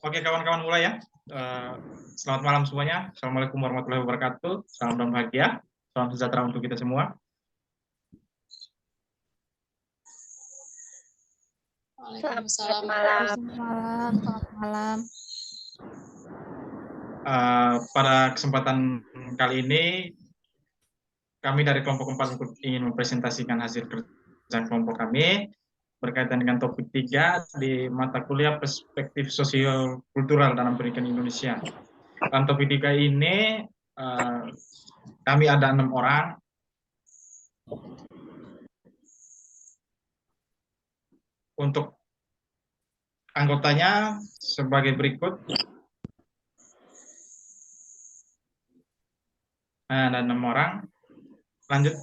Oke, kawan-kawan mulai ya. Selamat malam semuanya. Assalamualaikum warahmatullahi wabarakatuh. Salam dan bahagia. Salam sejahtera untuk kita semua. Selamat malam. Selamat malam. Pada kesempatan kali ini, kami dari kelompok 4 ingin mempresentasikan hasil kerja kelompok kami berkaitan dengan topik 3 di mata kuliah perspektif sosial kultural dalam pendidikan Indonesia. Dalam topik 3 ini, kami ada 6 orang. Untuk anggotanya sebagai berikut. Ada 6 orang. Lanjut.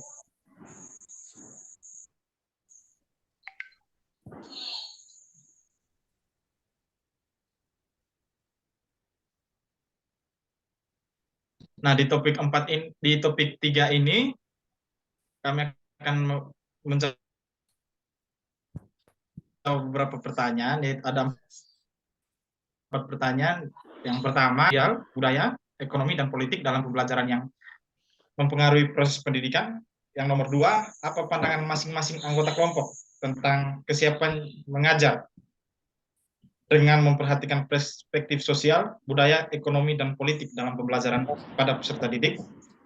Nah, di topik 3 ini kami akan menjawab beberapa pertanyaan. Ada 4 pertanyaan. Yang pertama, budaya, ekonomi dan politik dalam pembelajaran yang mempengaruhi proses pendidikan. Yang nomor 2, apa pandangan masing-masing anggota kelompok tentang kesiapan mengajar dengan memperhatikan perspektif sosial, budaya, ekonomi, dan politik dalam pembelajaran pada peserta didik.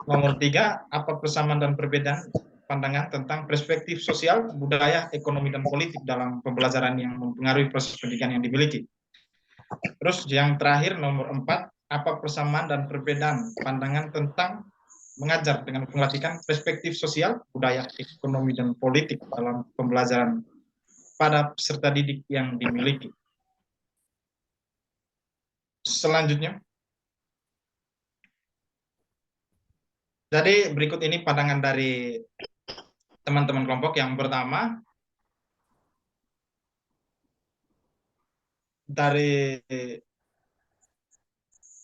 Nomor 3, apa persamaan dan perbedaan pandangan tentang perspektif sosial, budaya, ekonomi, dan politik dalam pembelajaran yang mempengaruhi proses pendidikan yang dimiliki. Terus yang terakhir, nomor 4, apa persamaan dan perbedaan pandangan tentang mengajar dengan memperhatikan perspektif sosial, budaya, ekonomi, dan politik dalam pembelajaran pada peserta didik yang dimiliki. Selanjutnya, jadi berikut ini pandangan dari teman-teman kelompok. Yang pertama, dari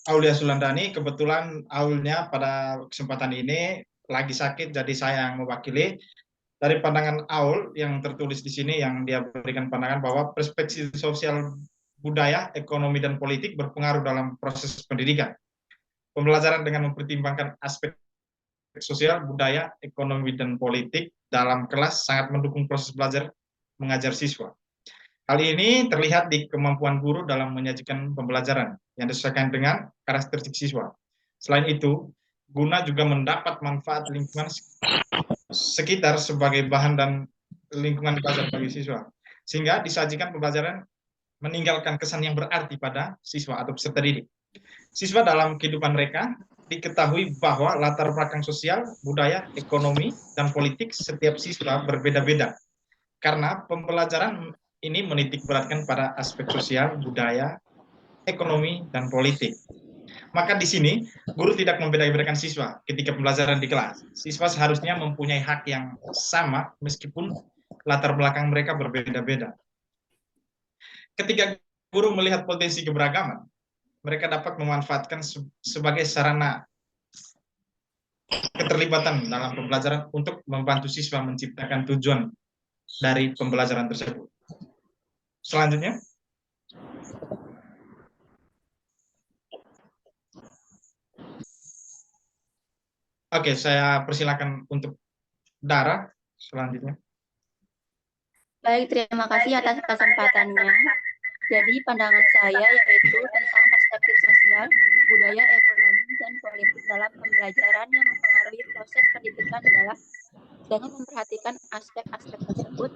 Aulia Sulandani. Kebetulan Aulnya pada kesempatan ini lagi sakit, jadi saya yang mewakili. Dari pandangan Aul yang tertulis di sini, yang dia berikan pandangan bahwa perspektif sosial, budaya, ekonomi, dan politik berpengaruh dalam proses pendidikan. Pembelajaran dengan mempertimbangkan aspek sosial, budaya, ekonomi, dan politik dalam kelas sangat mendukung proses belajar mengajar siswa. Hal ini terlihat di kemampuan guru dalam menyajikan pembelajaran yang disesuaikan dengan karakteristik siswa. Selain itu, guna juga mendapat manfaat lingkungan sekitar sebagai bahan dan lingkungan belajar bagi siswa, sehingga disajikan pembelajaran meninggalkan kesan yang berarti pada siswa atau peserta didik. Siswa dalam kehidupan mereka diketahui bahwa latar belakang sosial, budaya, ekonomi, dan politik setiap siswa berbeda-beda. Karena pembelajaran ini menitik beratkan pada aspek sosial, budaya, ekonomi, dan politik. Maka di sini, guru tidak membeda-bedakan siswa ketika pembelajaran di kelas. Siswa seharusnya mempunyai hak yang sama meskipun latar belakang mereka berbeda-beda. Ketika guru melihat potensi keberagaman, mereka dapat memanfaatkan sebagai sarana keterlibatan dalam pembelajaran untuk membantu siswa menciptakan tujuan dari pembelajaran tersebut. Selanjutnya, oke, saya persilakan untuk Dara selanjutnya. Baik, terima kasih atas kesempatannya. Jadi pandangan saya yaitu tentang perspektif sosial, budaya, ekonomi, dan politik dalam pembelajaran yang mempengaruhi proses pendidikan adalah dengan memperhatikan aspek-aspek tersebut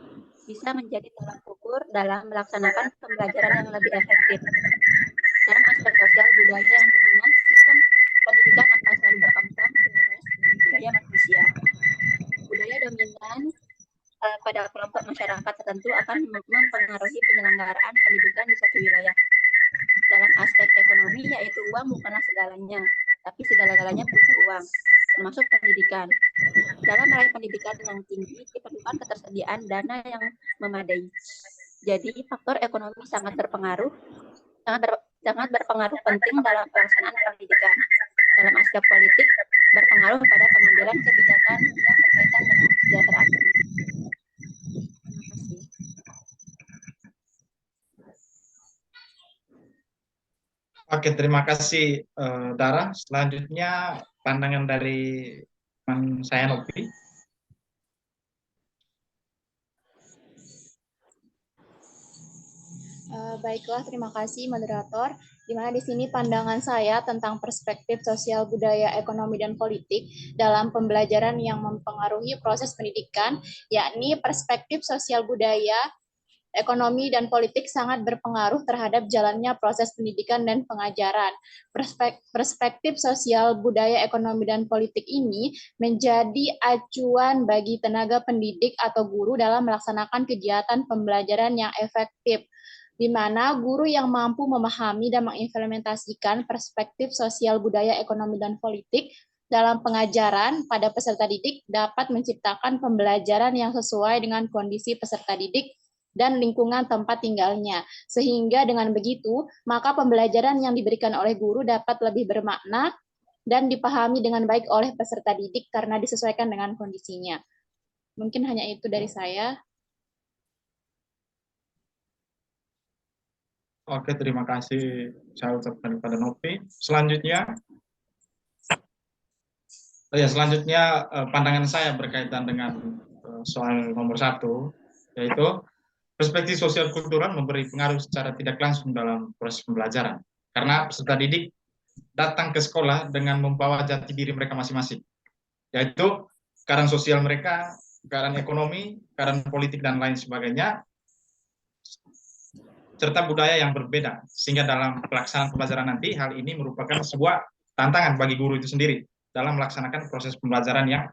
bisa menjadi tolak ukur dalam melaksanakan pembelajaran yang lebih efektif. Dalam aspek sosial budaya yang dimana sistem pendidikan akan selalu berkembang seiring dengan budaya manusia. Budaya dominan pada kelompok masyarakat tertentu akan mempengaruhi penyelenggaraan pendidikan di suatu wilayah. Dalam aspek ekonomi, yaitu uang bukanlah segalanya, tapi segala-galanya butuh uang, termasuk pendidikan. Dalam meraih pendidikan yang tinggi, diperlukan ketersediaan dana yang memadai. Jadi, faktor ekonomi sangat sangat berpengaruh penting dalam pelaksanaan pendidikan. Dalam aspek politik, berpengaruh pada pengambilan kebijakan yang berkaitan dengan kesejahteraan pendidik. Terima kasih. Oke, terima kasih Dara. Selanjutnya pandangan dari teman saya Nopi. Baiklah, terima kasih moderator. Di mana di sini pandangan saya tentang perspektif sosial budaya, ekonomi, dan politik dalam pembelajaran yang mempengaruhi proses pendidikan, yakni perspektif sosial budaya, ekonomi, dan politik sangat berpengaruh terhadap jalannya proses pendidikan dan pengajaran. Perspektif sosial budaya, ekonomi, dan politik ini menjadi acuan bagi tenaga pendidik atau guru dalam melaksanakan kegiatan pembelajaran yang efektif, di mana guru yang mampu memahami dan mengimplementasikan perspektif sosial budaya, ekonomi, dan politik dalam pengajaran pada peserta didik dapat menciptakan pembelajaran yang sesuai dengan kondisi peserta didik dan lingkungan tempat tinggalnya. Sehingga dengan begitu, maka pembelajaran yang diberikan oleh guru dapat lebih bermakna dan dipahami dengan baik oleh peserta didik karena disesuaikan dengan kondisinya. Mungkin hanya itu dari saya. Oke, terima kasih saya ucapkan kepada Nopi. Selanjutnya, pandangan saya berkaitan dengan soal nomor 1, yaitu perspektif sosial kultural memberi pengaruh secara tidak langsung dalam proses pembelajaran. Karena peserta didik datang ke sekolah dengan membawa jati diri mereka masing-masing, yaitu keadaan sosial mereka, keadaan ekonomi, keadaan politik, dan lain sebagainya, serta budaya yang berbeda, sehingga dalam pelaksanaan pembelajaran nanti hal ini merupakan sebuah tantangan bagi guru itu sendiri dalam melaksanakan proses pembelajaran yang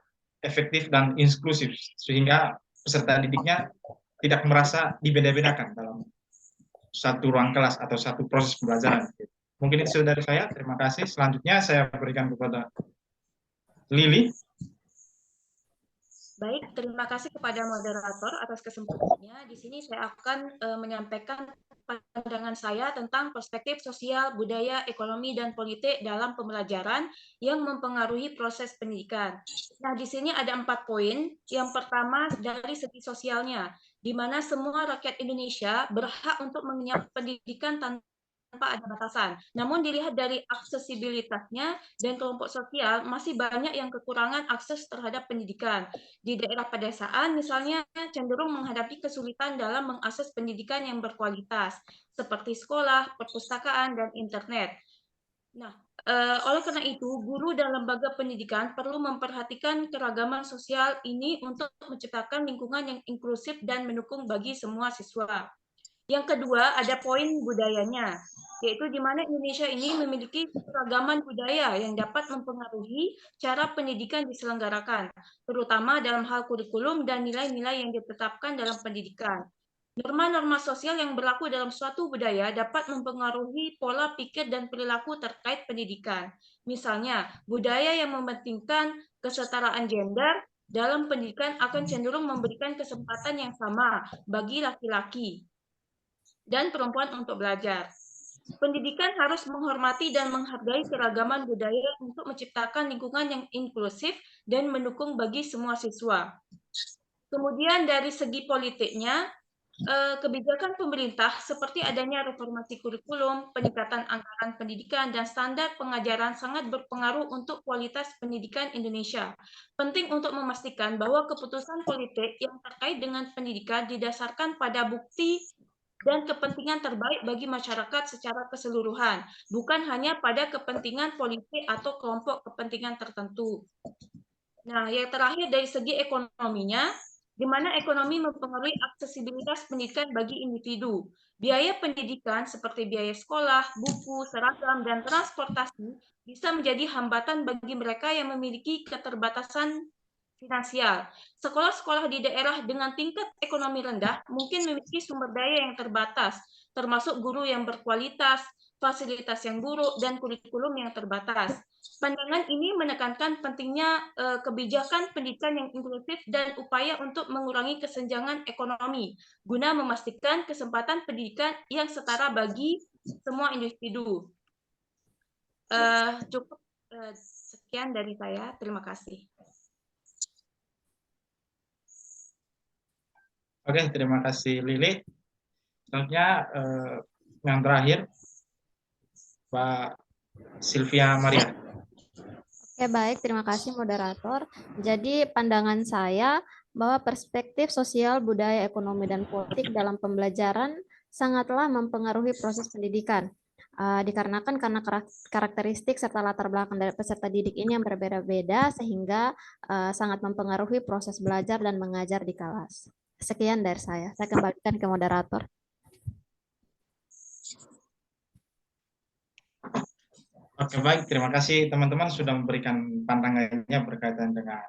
efektif dan inklusif, sehingga peserta didiknya tidak merasa dibeda-bedakan dalam satu ruang kelas atau satu proses pembelajaran. Mungkin itu dari saya, terima kasih. Selanjutnya saya berikan kepada Lili. Baik, terima kasih kepada moderator atas kesempatannya. Di sini saya akan menyampaikan pandangan saya tentang perspektif sosial, budaya, ekonomi, dan politik dalam pembelajaran yang mempengaruhi proses pendidikan. Nah, di sini ada 4 poin. Yang pertama dari segi sosialnya, di mana semua rakyat Indonesia berhak untuk mengenyam pendidikan tanpa ada batasan. Namun dilihat dari aksesibilitasnya dan kelompok sosial, masih banyak yang kekurangan akses terhadap pendidikan. Di daerah pedesaan misalnya cenderung menghadapi kesulitan dalam mengakses pendidikan yang berkualitas, seperti sekolah, perpustakaan, dan internet. Nah, oleh karena itu, guru dan lembaga pendidikan perlu memperhatikan keragaman sosial ini untuk menciptakan lingkungan yang inklusif dan mendukung bagi semua siswa. Yang kedua, ada poin budayanya, yaitu di mana Indonesia ini memiliki keragaman budaya yang dapat mempengaruhi cara pendidikan diselenggarakan, terutama dalam hal kurikulum dan nilai-nilai yang ditetapkan dalam pendidikan. Norma-norma sosial yang berlaku dalam suatu budaya dapat mempengaruhi pola pikir dan perilaku terkait pendidikan. Misalnya, budaya yang mementingkan kesetaraan gender dalam pendidikan akan cenderung memberikan kesempatan yang sama bagi laki-laki dan perempuan untuk belajar. Pendidikan harus menghormati dan menghargai keragaman budaya untuk menciptakan lingkungan yang inklusif dan mendukung bagi semua siswa. Kemudian dari segi politiknya, kebijakan pemerintah seperti adanya reformasi kurikulum, peningkatan anggaran pendidikan, dan standar pengajaran sangat berpengaruh untuk kualitas pendidikan Indonesia. Penting untuk memastikan bahwa keputusan politik yang terkait dengan pendidikan didasarkan pada bukti dan kepentingan terbaik bagi masyarakat secara keseluruhan, bukan hanya pada kepentingan politik atau kelompok kepentingan tertentu. Nah, yang terakhir dari segi ekonominya, di mana ekonomi mempengaruhi aksesibilitas pendidikan bagi individu. Biaya pendidikan seperti biaya sekolah, buku, seragam, dan transportasi bisa menjadi hambatan bagi mereka yang memiliki keterbatasan finansial. Sekolah-sekolah di daerah dengan tingkat ekonomi rendah mungkin memiliki sumber daya yang terbatas, termasuk guru yang berkualitas, fasilitas yang buruk, dan kurikulum yang terbatas. Pandangan ini menekankan pentingnya kebijakan pendidikan yang inklusif dan upaya untuk mengurangi kesenjangan ekonomi, guna memastikan kesempatan pendidikan yang setara bagi semua individu. Cukup sekian dari saya. Terima kasih. Oke, terima kasih Lili. Selanjutnya yang terakhir, Mbak Sylvia Maria. Oke, baik. Terima kasih, moderator. Jadi, pandangan saya bahwa perspektif sosial, budaya, ekonomi, dan politik dalam pembelajaran sangatlah mempengaruhi proses pendidikan. Dikarenakan karena karakteristik serta latar belakang dari peserta didik ini yang berbeda-beda, sehingga sangat mempengaruhi proses belajar dan mengajar di kelas. Sekian dari saya. Saya kembalikan ke moderator. Oke, baik. Terima kasih teman-teman sudah memberikan pandangannya berkaitan dengan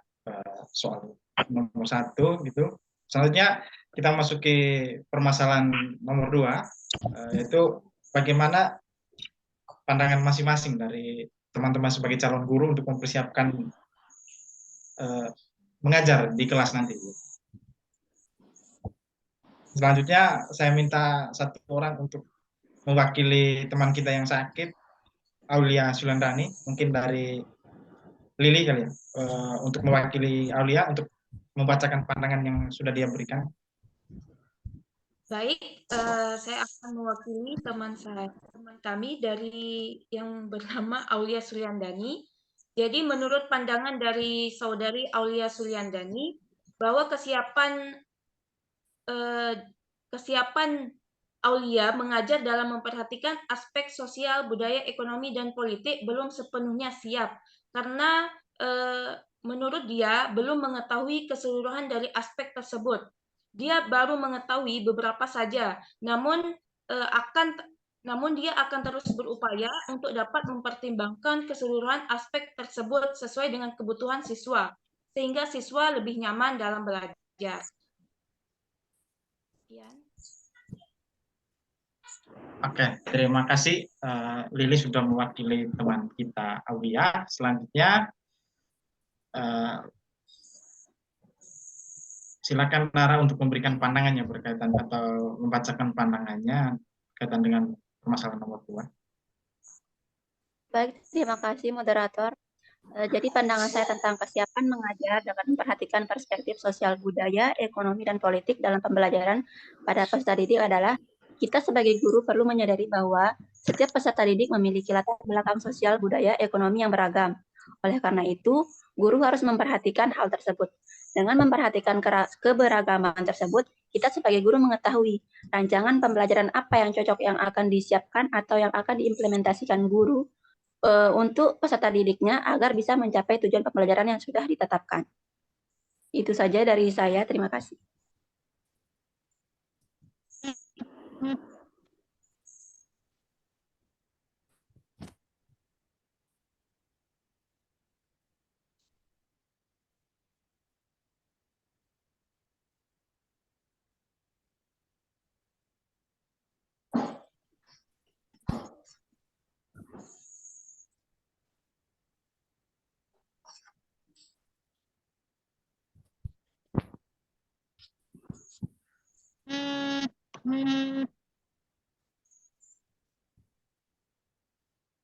soal nomor 1 gitu. Selanjutnya kita masuki permasalahan nomor 2, yaitu bagaimana pandangan masing-masing dari teman-teman sebagai calon guru untuk mempersiapkan mengajar di kelas nanti. Selanjutnya saya minta satu orang untuk mewakili teman kita yang sakit, Aulia Sulandani, mungkin dari Lili kali ya, untuk mewakili Aulia untuk membacakan pandangan yang sudah dia berikan. Baik, saya akan mewakili teman kami dari yang bernama Aulia Suryandani. Jadi menurut pandangan dari saudari Aulia Suryandani, bahwa kesiapan Aulia mengajar dalam memperhatikan aspek sosial, budaya, ekonomi, dan politik belum sepenuhnya siap. Karena menurut dia belum mengetahui keseluruhan dari aspek tersebut. Dia baru mengetahui beberapa saja, namun dia akan terus berupaya untuk dapat mempertimbangkan keseluruhan aspek tersebut sesuai dengan kebutuhan siswa, sehingga siswa lebih nyaman dalam belajar. Sekian. Oke, terima kasih Lili sudah mewakili teman kita Aulia. Selanjutnya silakan Nara untuk memberikan pandangannya berkaitan atau membacakan pandangannya berkaitan dengan permasalahan nomor 2. Baik, terima kasih moderator. Jadi pandangan saya tentang kesiapan mengajar dengan memperhatikan perspektif sosial budaya, ekonomi, dan politik dalam pembelajaran pada peserta didik adalah kita sebagai guru perlu menyadari bahwa setiap peserta didik memiliki latar belakang sosial budaya ekonomi yang beragam. Oleh karena itu, guru harus memperhatikan hal tersebut. Dengan memperhatikan keberagaman tersebut, kita sebagai guru mengetahui rancangan pembelajaran apa yang cocok yang akan disiapkan atau yang akan diimplementasikan guru untuk peserta didiknya agar bisa mencapai tujuan pembelajaran yang sudah ditetapkan. Itu saja dari saya. Terima kasih.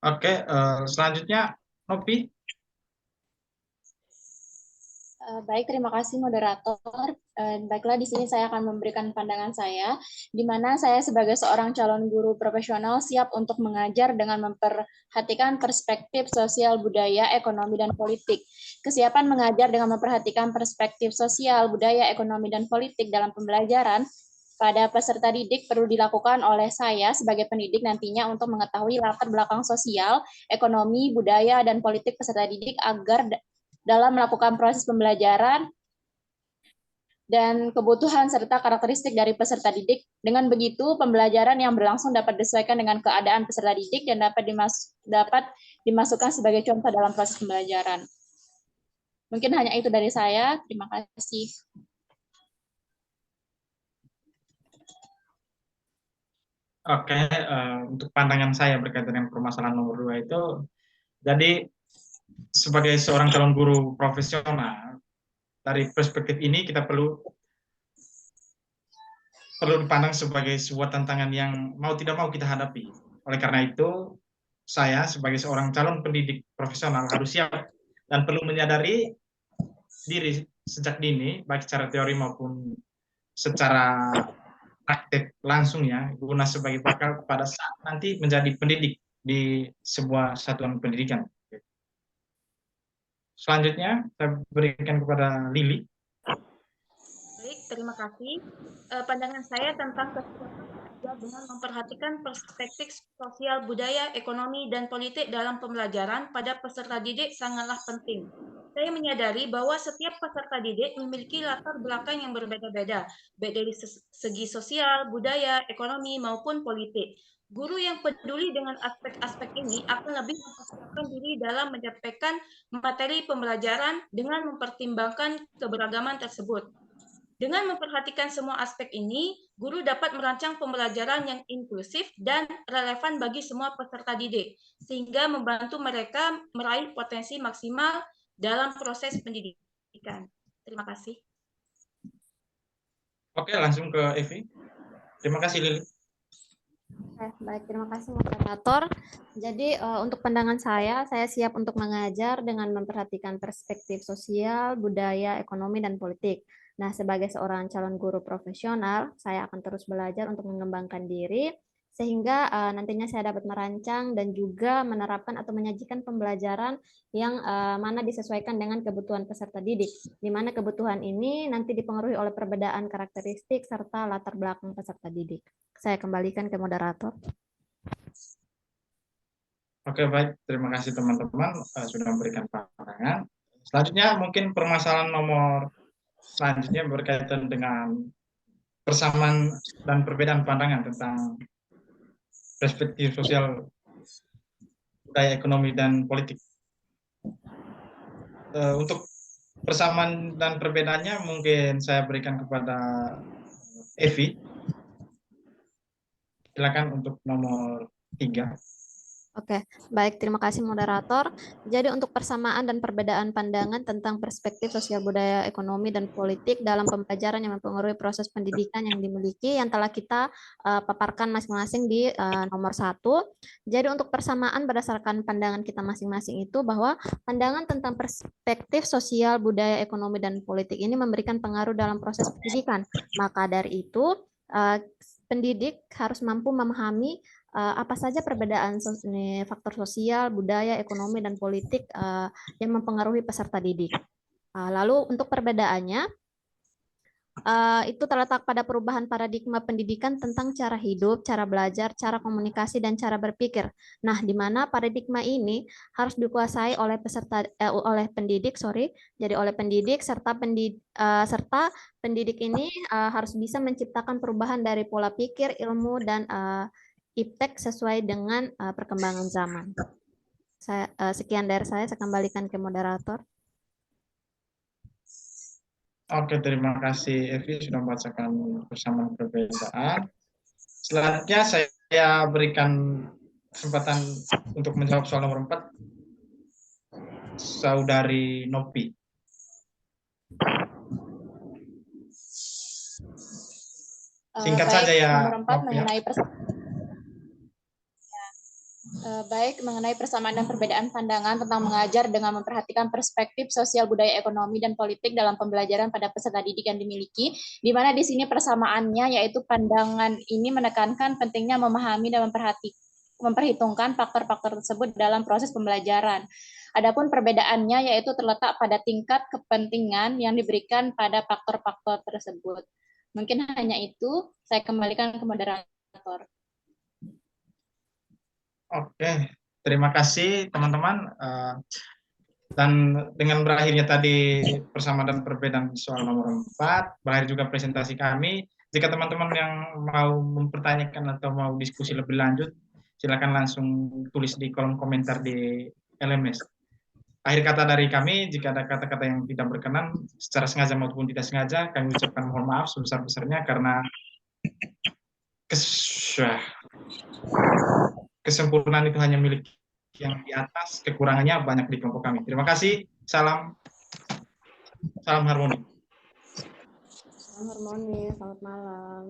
Oke, selanjutnya Nopi. Baik, terima kasih moderator. Baiklah, di sini saya akan memberikan pandangan saya, di mana saya sebagai seorang calon guru profesional siap untuk mengajar dengan memperhatikan perspektif sosial, budaya, ekonomi, dan politik. Kesiapan mengajar dengan memperhatikan perspektif sosial, budaya, ekonomi, dan politik dalam pembelajaran pada peserta didik perlu dilakukan oleh saya sebagai pendidik nantinya untuk mengetahui latar belakang sosial, ekonomi, budaya, dan politik peserta didik agar dalam melakukan proses pembelajaran dan kebutuhan serta karakteristik dari peserta didik. Dengan begitu, pembelajaran yang berlangsung dapat disesuaikan dengan keadaan peserta didik dan dapat dimasukkan sebagai contoh dalam proses pembelajaran. Mungkin hanya itu dari saya. Terima kasih. Oke, untuk pandangan saya berkaitan dengan permasalahan nomor 2 itu, jadi sebagai seorang calon guru profesional, dari perspektif ini kita perlu dipandang sebagai sebuah tantangan yang mau tidak mau kita hadapi. Oleh karena itu, saya sebagai seorang calon pendidik profesional harus siap dan perlu menyadari diri sejak dini, baik secara teori maupun secara praktek langsung ya, guna sebagai bakal pada saat nanti menjadi pendidik di sebuah satuan pendidikan. Selanjutnya, saya berikan kepada Lili. Baik, terima kasih. Pandangan saya tentang kesempatan belajar dengan memperhatikan perspektif sosial, budaya, ekonomi, dan politik dalam pembelajaran pada peserta didik sangatlah penting. Saya menyadari bahwa setiap peserta didik memiliki latar belakang yang berbeda-beda, baik dari segi sosial, budaya, ekonomi, maupun politik. Guru yang peduli dengan aspek-aspek ini akan lebih mempersiapkan diri dalam menyampaikan materi pembelajaran dengan mempertimbangkan keberagaman tersebut. Dengan memperhatikan semua aspek ini, guru dapat merancang pembelajaran yang inklusif dan relevan bagi semua peserta didik, sehingga membantu mereka meraih potensi maksimal dalam proses pendidikan. Terima kasih. Oke, langsung ke Evi. Terima kasih, Lili. Baik, terima kasih moderator. Jadi untuk pandangan saya siap untuk mengajar dengan memperhatikan perspektif sosial, budaya, ekonomi, dan politik. Nah, sebagai seorang calon guru profesional, saya akan terus belajar untuk mengembangkan diri, sehingga nantinya saya dapat merancang dan juga menerapkan atau menyajikan pembelajaran yang mana disesuaikan dengan kebutuhan peserta didik, di mana kebutuhan ini nanti dipengaruhi oleh perbedaan karakteristik serta latar belakang peserta didik. Saya kembalikan ke moderator. Oke, baik. Terima kasih teman-teman sudah memberikan pandangan. Selanjutnya mungkin permasalahan nomor selanjutnya berkaitan dengan persamaan dan perbedaan pandangan tentang perspektif sosial, budaya, ekonomi, dan politik. Untuk persamaan dan perbedaannya mungkin saya berikan kepada Evi. Silakan untuk nomor 3. Oke, baik. Terima kasih moderator. Jadi untuk persamaan dan perbedaan pandangan tentang perspektif sosial budaya, ekonomi, dan politik dalam pembelajaran yang mempengaruhi proses pendidikan yang dimiliki yang telah kita paparkan masing-masing di nomor 1. Jadi untuk persamaan berdasarkan pandangan kita masing-masing itu bahwa pandangan tentang perspektif sosial budaya, ekonomi, dan politik ini memberikan pengaruh dalam proses pendidikan. Maka dari itu pendidik harus mampu memahami apa saja perbedaan faktor sosial, budaya, ekonomi, dan politik yang mempengaruhi peserta didik. Lalu untuk perbedaannya, itu terletak pada perubahan paradigma pendidikan tentang cara hidup, cara belajar, cara komunikasi, dan cara berpikir. Nah, di mana paradigma ini harus dikuasai oleh jadi oleh pendidik serta pendidik ini harus bisa menciptakan perubahan dari pola pikir, ilmu, dan iptek sesuai dengan perkembangan zaman. Sekian dari saya kembalikan ke moderator. Oke, terima kasih Evi sudah membacakan persamaan perbedaan. Selanjutnya saya berikan kesempatan untuk menjawab soal nomor 4. Saudari Nopi. Singkat saja ya. Nomor 4 mengenai mengenai persamaan dan perbedaan pandangan tentang mengajar dengan memperhatikan perspektif sosial, budaya, ekonomi, dan politik dalam pembelajaran pada peserta didik yang dimiliki, di mana di sini persamaannya yaitu pandangan ini menekankan pentingnya memahami dan memperhitungkan faktor-faktor tersebut dalam proses pembelajaran. Adapun perbedaannya yaitu terletak pada tingkat kepentingan yang diberikan pada faktor-faktor tersebut. Mungkin hanya itu, saya kembalikan ke moderator. Oke, terima kasih teman-teman. Dan dengan berakhirnya tadi persamaan dan perbedaan soal nomor 4, berakhir juga presentasi kami. Jika teman-teman yang mau mempertanyakan atau mau diskusi lebih lanjut, silakan langsung tulis di kolom komentar di LMS. Akhir kata dari kami, jika ada kata-kata yang tidak berkenan, secara sengaja maupun tidak sengaja, kami ucapkan mohon maaf sebesar-besarnya karena kesempurnaan itu hanya milik yang di atas, kekurangannya banyak di kelompok kami. Terima kasih. Salam harmoni. Salam harmoni, selamat malam.